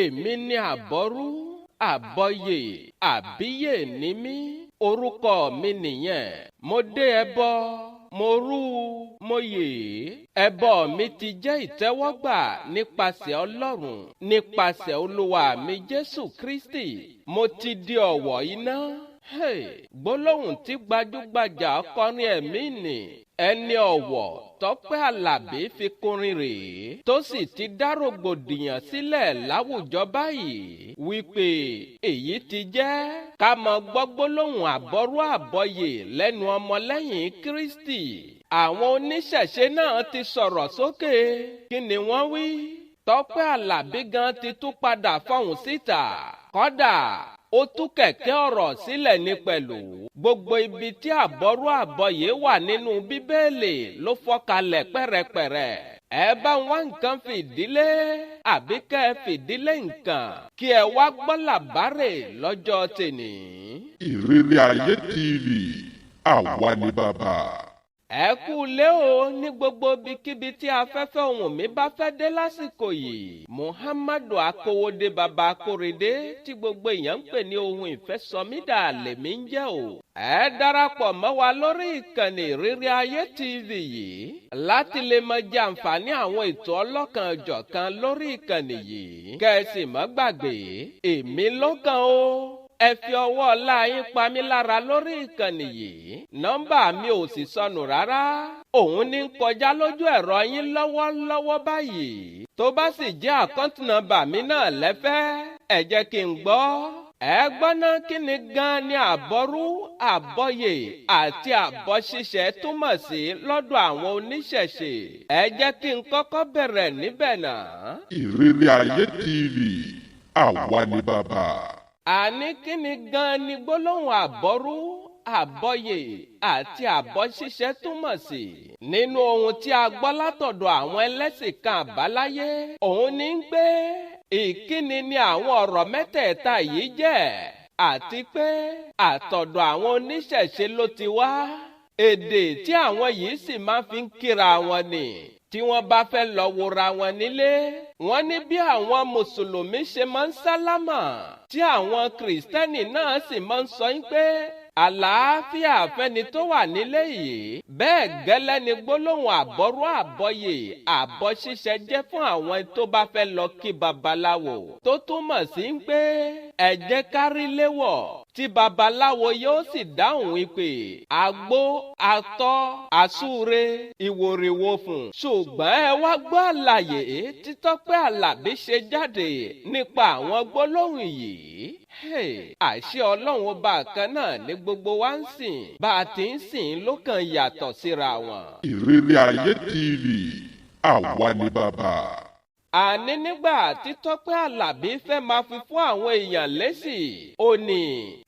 Èmi ni àbọ̀rú, àbọ̀yè, àbíyè ni mí. Orúkọ mi nìyẹn. Mo dé ẹbọ, mo rú, mo yè. Ẹbọ mi ti jẹ́ ìtẹ́wọ́gbà nípasẹ̀ Ọlọ́run, nípasẹ̀ Olúwa mi Jésù Kristi. Mo ti di ọ̀wọ̀ iná. Gbólóhùn tí gbajúgbajà akọrin ẹ̀mí nì. Ẹni ọ̀wọ̀ Tọ́pẹ́ Àlàbí fi kọrin rèé, tó sì ti dá rògbòdìyàn sílẹ̀ láwùjọ báyìí, wípé èyí ti jẹ́ ká mọ gbọ́ gbólóhùn àbọ̀rú àbọ̀yè lẹ́nu ọmọlẹ́yìn Kristi. Àwọn oníṣẹ̀ṣe náà ti sọ̀rọ̀ sókè. Kí ni wọ́n wí? Tọ́pẹ́ Àlàbí gan ti tún padà fọhùn síta. Kódà ó tú kẹ̀kẹ́ ọ̀rọ̀ sílẹ̀ ní pẹ̀lú. Gbogbo ibi tí àbọ̀rú àbọ̀yè wà nínú Bíbélì ló fọ́kalẹ̀ pẹ̀rẹ̀pẹ̀rẹ̀. Ẹ bá wá nǹkan fìdílé àbí kẹ́ ẹ fìdílé nǹkan kí ẹ wá gbọ́ làbárè lọ́jọ́ tèní. Ìrírí Ayé TV, àwa ni bàbá. Ẹ kú lé o ní gbogbo ibikíbi tí afẹ́fẹ́ ohùn mi bá fẹ́ dé lásìkò yìí. Muhammadu Akówódé baba Akórèdé tí gbogbo èèyàn ń pè ní ohun ìfẹ́sọmídà lèmi ń jẹ́ o. Ẹ darapọ̀ mọ́ wa lórí ìkànnì Ìrírí Ayé TV yìí láti lè máa jẹ àǹfààní àwọn ètò ọlọ́kan-ò-jọ̀kan lórí ìkànnì yìí. Kẹ́sì má gbàgbé, èmi ló kàn o. Ẹ fi ọwọ́ ọlá yín pa mí lára lórí ìkànnì yìí. Nọ́mbà mi ò sì sọnù rárá. Òun ní kọjá lójú ẹ̀rọ yín lọ́wọ́lọ́wọ́ báyìí. Tó bá sì jẹ́ àkáǹtì nọ́mbà mi náà lẹ́fẹ́, ẹ jẹ́ kí n gbọ́. Ẹ gbọ́ náà, kí ni gan-an ni àbọ̀rú, àbọ̀yè àti àbọ̀ ṣíṣe túmọ̀ sí lọ́dọ̀ àwọn oníṣẹ̀ṣe? Ẹ jẹ́ kí n kọ́kọ́ bẹ̀rẹ̀ níbẹ̀ náà. Ìrírí Ayé TV, àwa ni bàbá. Àní kí ni gan-an ni gbólóhùn àbọ̀rú, àbọ̀yè àti àbọ̀ ṣíṣe túmọ̀ sí? Nínú ohun tí a gbọ́ látọ̀dọ̀ àwọn ẹlẹ́sìn kan àbáláyé, òun ní ń gbé ìkíni ni àwọn ọ̀rọ̀ mẹ́tẹ̀ẹ̀ta yìí jẹ́, àti pé àtọ̀dọ̀ àwọn oníṣẹ̀ṣe ló ti wá. Èdè tí àwọn yìí sì máa fi ń kíra wọn ni. Tí wọ́n bá fẹ́ lọ wòra wọn nílé, wọ́n ní bí àwọn mùsùlùmí ṣe máa ń sálámà, tí àwọn kìrìsìtẹ́nì náà sì máa ń sọ pé àlàáfíà fẹ́ni tó wà nílé yìí. Bẹ́ẹ̀ gẹ́lẹ́ ni gbólóhùn àbọ̀rú àbọ̀yè àbọ̀ ṣíṣe jẹ́ fún àwọn tó bá fẹ́ lọ kí babaláwo, tó túmọ̀ sí pé ẹ jẹ́ ká rí léwọ̀, tí babaláwo yóò sì dáhùn wípé àgbo, àtọ̀, àsúre, ìwòrìwò fún. Ṣùgbọ́n ẹ wá gbọ́ àlàyé tí Tọ́pẹ́ Àlàbí ṣe jáde nípa àwọn gbólóhùn yìí. Àṣẹ Ọlọ́run ọba kan náà ní gbogbo wa ń sìn, bá a ti ń sìn ló kàn yàtọ̀ síra wọn. Ìrírí Ayé TV, àwa ni bàbá. Àní nígbà tí Tọ́pẹ́ Àlàbí fẹ́ máa fi fún àwọn èèyàn lésì, ó ní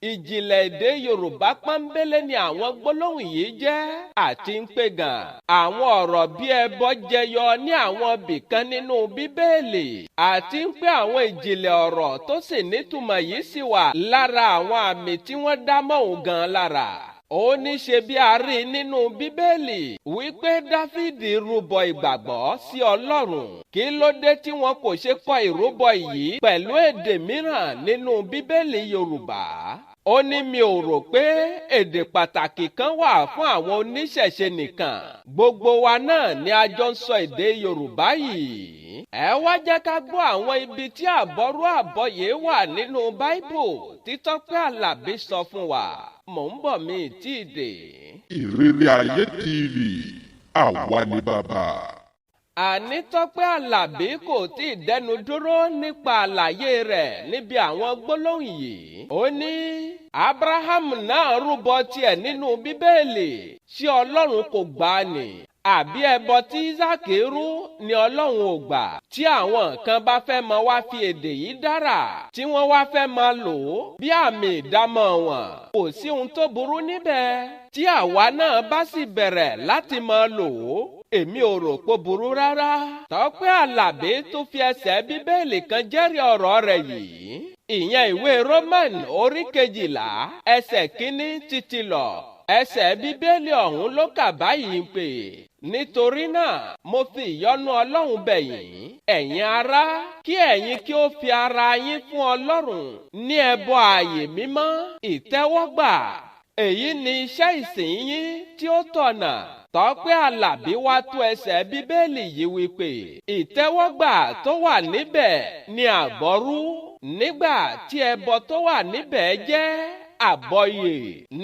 ìjìnlẹ̀ èdè Yorùbá pọ́nbélé ni àwọn gbólóhùn yìí jẹ́, àti ń pè gan àwọn ọ̀rọ̀ bí ẹbọ jẹyọ ní àwọn bìkan nínú Bíbélì, àti ń pè àwọn ìjìnlẹ̀ ọ̀rọ̀ tó sì nítumọ̀ yìí sì wà lára àwọn àmì tí wọ́n dá mọ́ òun gan lára. Ó ní ṣe bí a rí nínú Bíbélì wípé Dáfídì rúbọ ìgbàgbọ́ sí Ọlọ́run. Kí ló dé tí wọn kò ṣe kọ ìrúbọ yìí pẹ̀lú èdè mìíràn nínú Bíbélì Yorùbá? Ó ní mi ò rò pé èdè pàtàkì kan wà fún àwọn oníṣẹ̀ṣe nìkan. Gbogbo wa náà ni a jọ ń sọ èdè Yorùbá yìí. Ẹ wá jẹ́ ká gbọ́ àwọn ibi tí àbọ̀rú àbọ̀yè wà nínú Báíbù tí Tọ́pẹ́ Àlàbí sọ fún wa. Mò ń bọ̀ mi tí ì dé. Ìrírí Ayé TV, àwa ni bàbá. Àní Tọ́pẹ́ Àlàbí kò tí ì dẹnu dúró nípa àlàyé rẹ̀ níbi àwọn gbólóhùn yìí. Ó ní Ábúráhámù náà rúbọ tiẹ̀ nínú Bíbélì, ṣé Ọlọ́run kò gbà á nì? Àbí ẹbọ tí Ísákì rú ni Ọlọ́run ò gbà? Tí àwọn kan bá fẹ́ máa wá fi èdè yìí dára, tí wọ́n wá fẹ́ máa lò ó bí àmì ìdámọ̀ wọn, kò sí ohun tó burú níbẹ̀. Tí àwa náà bá sì bẹ̀rẹ̀ láti máa lò ó, èmi ò rò pé burú rárá. Tọ́pẹ́ Àlàbí tó fi ẹsẹ̀ Bíbélì kan jẹ́rìí ọ̀rọ̀ rẹ̀ yìí. Ìyẹn ìwé Rómánì orí 12 ẹsẹ̀ 1 títí lọ. Ẹsẹ̀ Bíbélì ọ̀hún ló kà báyìí pé nítorí náà mo fi ìyọ́nú Ọlọ́run bẹ̀ yín ẹ̀yin ará kí ẹ̀yin kí ó fi ara yín fún Ọlọ́run ní ẹbọ ààyè mímọ́ ìtẹ́wọ́gbà èyí ni iṣẹ́ ìsìn yín tí ó tọ̀nà. Tọ́pẹ́ Àlàbí wá tú ẹsẹ̀ Bíbélì yìí wípé ìtẹ́wọ́gbà tó wà níbẹ̀ ni àbọ̀rú nígbà tí ẹbọ tó wà níbẹ̀ jẹ́ àbọ̀yè.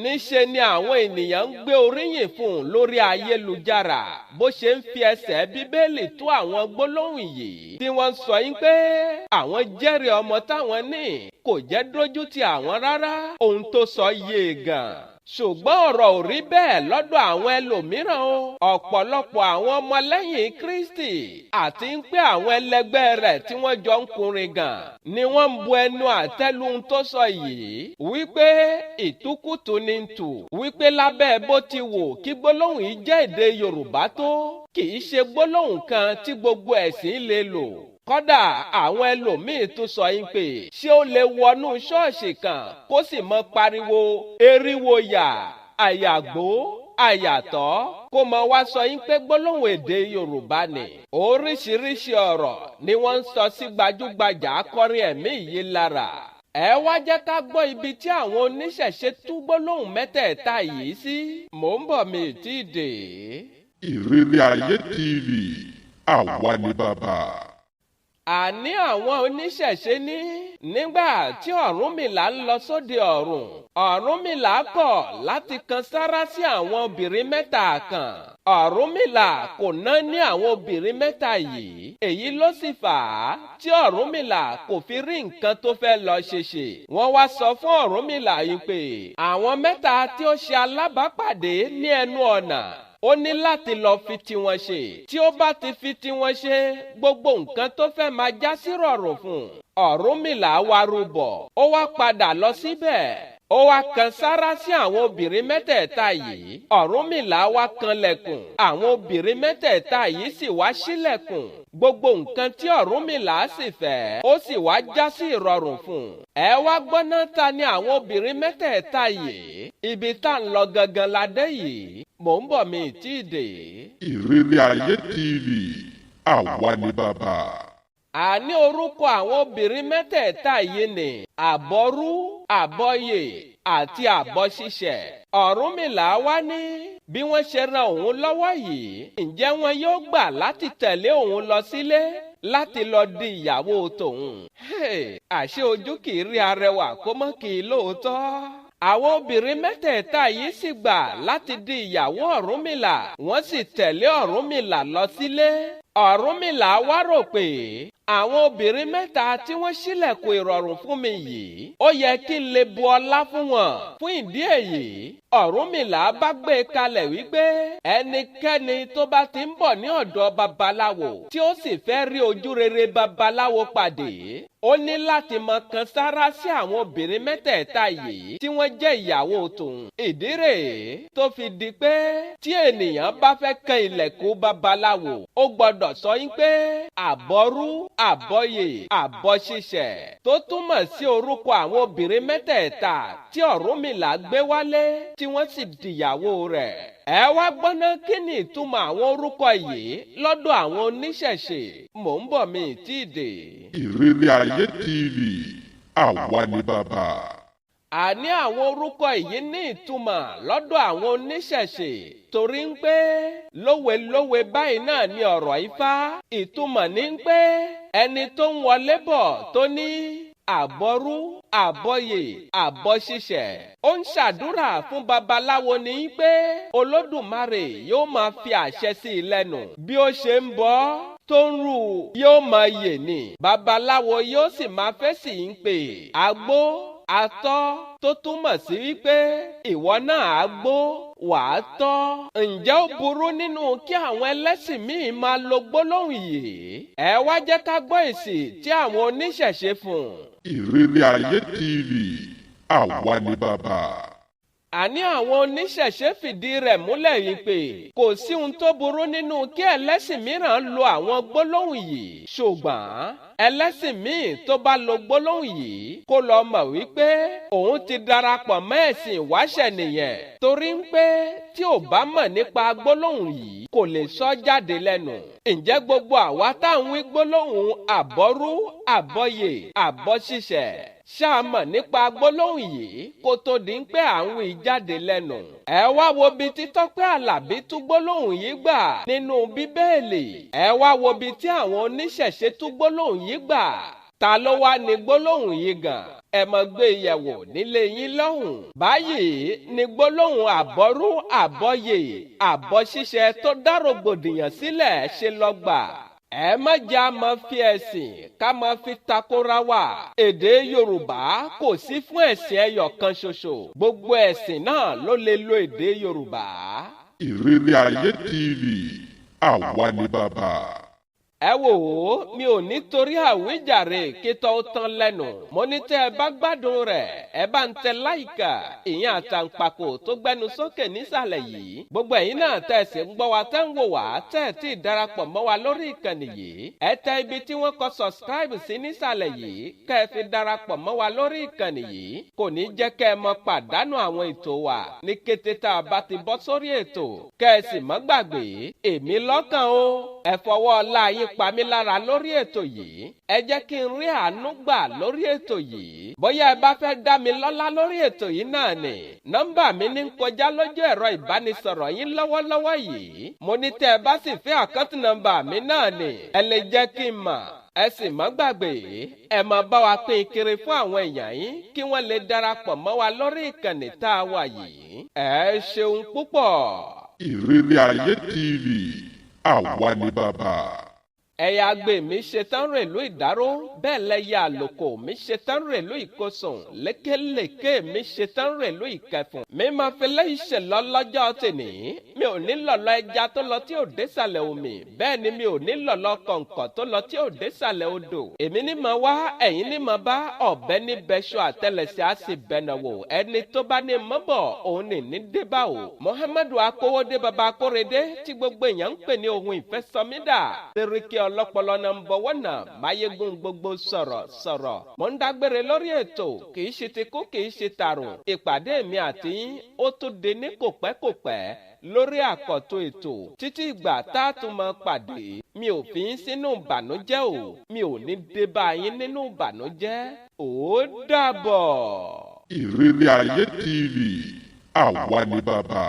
Níṣe ni àwọn ènìyàn ń gbé oríyìn fún un lórí ayélujára bó ṣe ń fi ẹsẹ̀ Bíbélì tú àwọn gbólóhùn yìí tí wọ́n sọ yín pé àwọn jẹ́rìí ọmọ táwọn ní kò jẹ́ dójú ti àwọn rárá ohun tó sọ yé gan. Ṣùgbọ́n ọ̀rọ̀ ò rí bẹ́ẹ̀ lọ́dọ̀ àwọn ẹlòmíràn o. Ọ̀pọ̀lọpọ̀ àwọn ọmọlẹ́yìn Kristi àti ń pé àwọn ẹlẹgbẹ́ rẹ̀ tí wọ́n jọ ń kunrin gan ni wọ́n ń bu ẹnu àtẹ́lu ohun tó sọ yìí wípé ìtukùtù ni ń tù wípé lábẹ́ bó ti wò kí gbólóhùn yìí jẹ́ èdè Yorùbá tó kì í ṣe gbólóhùn kan tí gbogbo ẹ̀sìn lè lò. Kódà àwọn ẹlòmíín tún sọ yín pé ṣé ó lè wọnú ṣọ́ọ̀ṣì kan kó sì mọ pariwo eriwo yà àyàgbó àyàtọ̀ kó mọ wá sọ yín pé gbólóhùn èdè Yorùbá ni. Oríṣiríṣi ọ̀rọ̀ ni wọ́n ń sọ sí gbajúgbajà akọrin ẹ̀mí yìí lára. Ẹ wá jẹ́ ká gbọ́ ibi tí àwọn oníṣẹ̀ṣe tú gbólóhùn mẹ́tẹ̀ẹ̀ta yìí sí. Mò ń bọ̀ mi tí ì dé. Ìrírí Ayé TV àwa ni bàbá. Àní àwọn oníṣẹ̀ṣe ní nígbà tí Ọ̀rúnmìlà ń lọ sóde ọ̀run Ọ̀rúnmìlà kọ̀ láti kan sára sí àwọn obìnrin mẹ́ta kan. Ọ̀rúnmìlà kò ná ní àwọn obìnrin mẹ́ta yìí èyí ló sì fà á tí Ọ̀rúnmìlà kò fi rí nǹkan tó fẹ́ lọ ṣeṣe. Wọ́n wá sọ fún Ọ̀rúnmìlà yìí pé àwọn mẹ́ta tí ó ṣe alábàápàdé ní ẹnu ọ̀nà ó ní láti lọ fi tiwọn ṣe. Tí ó bá ti fi tiwọn ṣe gbogbo nǹkan tó fẹ́ máa já sí rọ̀rùn fún un. Ọ̀rúnmìlà wá rúbọ ó wá padà lọ síbẹ̀ ó wá kan sára sí àwọn obìnrin mẹ́tẹ̀ẹ̀ta yìí. Ọ̀rúnmìlà wá kanlẹ̀kùn àwọn obìnrin mẹ́tẹ̀ẹ̀ta yìí sì wá ṣílẹ̀kùn. Gbogbo nǹkan tí Ọ̀rúnmìlà sì fẹ́ ó sì wá já sí ìrọ̀rùn fún un. Ẹ wá gbọ́ná ta ni àwọn obìnrin mẹ́tẹ̀ẹ̀ta yìí. Ibi tá ń lọ gangan la dé yìí. Mò ń bọ̀ mi tí ì dé. Ìrírí Ayé TV àwa ni bàbá. Àní orúkọ àwọn obìnrin mẹ́tẹ̀ẹ̀ta yìí ni àbọ̀rú àbọ̀yè àti àbọ̀ṣiṣẹ̀. Ọ̀rúnmìlà wá ní bí wọ́n ṣe ran òun lọ́wọ́ yìí ǹjẹ́ wọn yóò gbà láti tẹ̀lé òun lọ sílé láti lọ di ìyàwó tòun. Àṣé ojú kì í rí arẹwà kó mọ́ kì í lóòótọ́. Àwọn obìnrin mẹ́tẹ̀ẹ̀ta yìí sì gbà láti di ìyàwó Ọ̀rúnmìlà wọ́n sì tẹ̀lé Ọ̀rúnmìlà lọ sílé. Ọ̀rúnmìlà wá rò pé àwọn obìnrin mẹ́ta tí wọ́n ṣílẹ̀kùn ìrọ̀rùn fún mi yìí ó yẹ kí n lè bu ọlá fún wọn. Fún ìdí èyí Ọ̀rúnmìlà bá gbé e kalẹ̀ wípé ẹnikẹ́ni tó bá ti ń bọ̀ ní ọ̀dọ̀ babaláwo tí ó sì fẹ́ rí ojú rere babaláwo pàdé ó ní láti mọ kan sára sí àwọn obìnrin mẹ́tẹ̀ẹ̀ta yìí tí wọ́n jẹ́ ìyàwó tòun. Ìdí rèé tó fi di pé tí ènìyàn bá fẹ́ kan ilẹ̀kùn babaláwo ó gbọ́dọ̀ sọ yín pé àbọ̀rú àbọ̀yè àbọ̀ṣiṣẹ̀ tó túmọ̀ sí orúkọ àwọn obìnrin mẹ́tẹ̀ẹ̀ta tí Ọ̀rúnmìlà gbé wálé tí wọ́n sì dìyàwó rẹ̀. Ẹ wá gbọ́ná kí ni ìtumọ̀ àwọn orúkọ yìí lọ́dọ̀ àwọn oníṣẹ̀ṣe. Mò ń bọ̀ mi tí ì dé. Ìrírí Ayé TV àwa ni bàbá. Àní àwọn orúkọ yìí ní ìtumọ̀ lọ́dọ̀ àwọn oníṣẹ̀ṣe torí ń pé lówelówe báyìí náà ni ọ̀rọ̀ Ifá. Ìtumọ̀ ní ń pé ẹni tó ń wọlé bọ̀ tó ní àbọ̀rú àbọ̀yè àbọ̀ṣiṣẹ̀ ó ń ṣàdúrà fún babaláwo ní pé Olódùmarè yóò máa fi àṣẹ sí i lẹ́nu bí ó ṣe ń bọ̀ tó ń rù yóò máa yè ní. Babaláwo yóò sì máa fèsì ń pè àgbó àtọ́ tó túmọ̀ sí wípé ìwọ náà àgbó wàá tọ́. Ǹjẹ́ ó burú nínú kí àwọn ẹlẹ́sìn míì máa lo gbólóhùn yìí? Ẹ wá jẹ́ ká gbọ́ èsì tí àwọn oníṣẹ̀ṣe fún. Ìrírí Ayé TV àwa ni bàbá. àní àwọn oníṣẹ̀ṣe fìdí rẹ̀ múlẹ̀ wípé kò sí ohun tó burú nínú kí ẹlẹ́sìn mìíràn lo àwọn gbólóhùn yìí, ṣùgbọ́n ẹlẹ́sìn míì tó bá lo gbólóhùn yìí kó lọ mọ̀ wípé òun ti darapọ̀ mọ́ ẹ̀sìn ìwáṣẹ̀ nìyẹn, torí ń pé tí ò bá mọ̀ nípa gbólóhùn yìí kò lè sọ jáde lẹ́nu. ǹjẹ́ gbogbo àwa táwọn wí gbólóhùn àbọ̀rú, àbọ̀yè, àbọ̀ṣiṣẹ́ ṣáàmọ̀ nípa gbólóhùn yìí kó tó di ń pé à ń wí jáde lẹ́nu. ẹ wá wo bí tí Tọ́pẹ́ Àlàbí tú gbólóhùn yìí gbà nínú Bíbélì. ẹ wá wo bí tí àwọn oníṣẹ̀ṣe tú gbólóhùn yìí gbà. ta ló wá ní gbólóhùn yìí gan? ẹ mọ gbé yẹ̀wò nílé yín lọ́hùn. báyìí ni gbólóhùn àbọ̀rú, àbọ̀yè, àbọ̀ṣiṣẹ́ tó dá rògbòdìyàn sílẹ̀ ṣe lọ gbà. ẹ má jẹ́ a máa fi ẹ̀sìn ká máa fi takora wa. èdè Yorùbá kò sí fún ẹ̀sìn ẹyọ kan ṣoṣo. gbogbo ẹ̀sìn náà ló lè lo èdè Yorùbá. Ìrírí Ayé TV, àwa ni bàbá. ẹ wò ó, mi ò ní torí àwíjàre kí tó tán lẹ́nu. mo ní tẹ́ ẹ bá gbádùn rẹ̀ ẹ bá ń tẹ láìkà ìyẹn àtàǹpàkò tó gbẹnu sókè nísàlẹ̀ yìí. gbogbo ẹ̀yin náà tẹ́ ẹ sì ń gbọ́ wa tẹ́ ń wò wá tẹ́ ẹ tí ì darapọ̀ mọ́ wa lórí ìkànnì yìí. ẹ tẹ ibi tí wọ́n kọ subscribe sí nísàlẹ̀ yìí kẹ́ ẹ fi darapọ̀ mọ́ wa lórí ìkànnì yìí. kò ní jẹ́ kẹ́ ẹ mọ pàdánù àwọn ètò wa ní kété tá a bá ti bọ́ sórí ètò. kẹ́ ẹ sì mọ́ gbàgbé èmi lọ́kàn o, ẹ fọwọ́ ọlá yín pa mí lára lórí ètò yìí. ẹ jẹ́ kí n rí àánú gbà lórí ètò yìí. bóyá ẹ bá fẹ́ dá mi lọ́lá lórí ètò yìí náà ni nọ́mbà mi ní kọjá lójú ẹ̀rọ ìbánisọ̀rọ̀ yín lọ́wọ́lọ́wọ́ yìí. mo ní tẹ́ ẹ bá sì fẹ́ àkáǹtì nọ́mbà mi náà ni ẹ lè jẹ́ kí n mọ̀. ẹ sì mọ́ gbàgbé ẹ máa bá wa pín kiri fún àwọn èèyàn yín kí wọ́n lè darapọ̀ mọ́ wa lórí ìkànnì tá a wà yìí. ẹ ṣeun púpọ̀. Ìrírí Ayé TV, àwa ni bàbá. ẹ̀yà àgbè mi ṣetán rèlú ìdáró, bẹ́ẹ̀ lẹ́yà àlòkò mi ṣetán rèlú ìkosùn, lékelèké mi ṣetán rèlú ìkẹfùn. mi máa fi lẹ́yìn ṣèlọ lọ́jọ́ tèmi. mi ò ní lọ̀lọ́ ẹja tó lọ tí ò dé sàlẹ̀ omi, bẹ́ẹ̀ ni mi ò ní lọ̀lọ́ kọ̀ǹkọ̀ tó lọ tí ò dé sàlẹ̀ odò. èmi ní máa wá, ẹ̀yin ní máa bá, ọ̀bẹ ní bẹ́ṣọ àtẹlẹsẹ̀ á sì bẹ̀nà wò. ẹni tó bá ní mọ́bọ̀ òun ní débà o. Muhammadu Akówódé baba Akórèdé tí gbogbo èèyàn ń pè ní ohun ìfẹ́ sọmídà. Sẹ́ríkì ọlọ́pọlọ number one máyégún gbogbo sọ̀rọ̀. mo ń dágbére lórí ètò, kì í ṣe ti kú kì í ṣe tàrùn. ìpàdé mi àti yín ó tún di ní kòpẹ́kòpẹ́ lórí àkọ́tún ètò. títí ìgbà tá a tún máa pàdé, mi ò fi yín sínú ìbànújẹ́ o, mi ò ní dé bá yín nínú ìbànújẹ́. ó dàbọ̀. Ìrírí Ayé TV, àwa ni bàbá.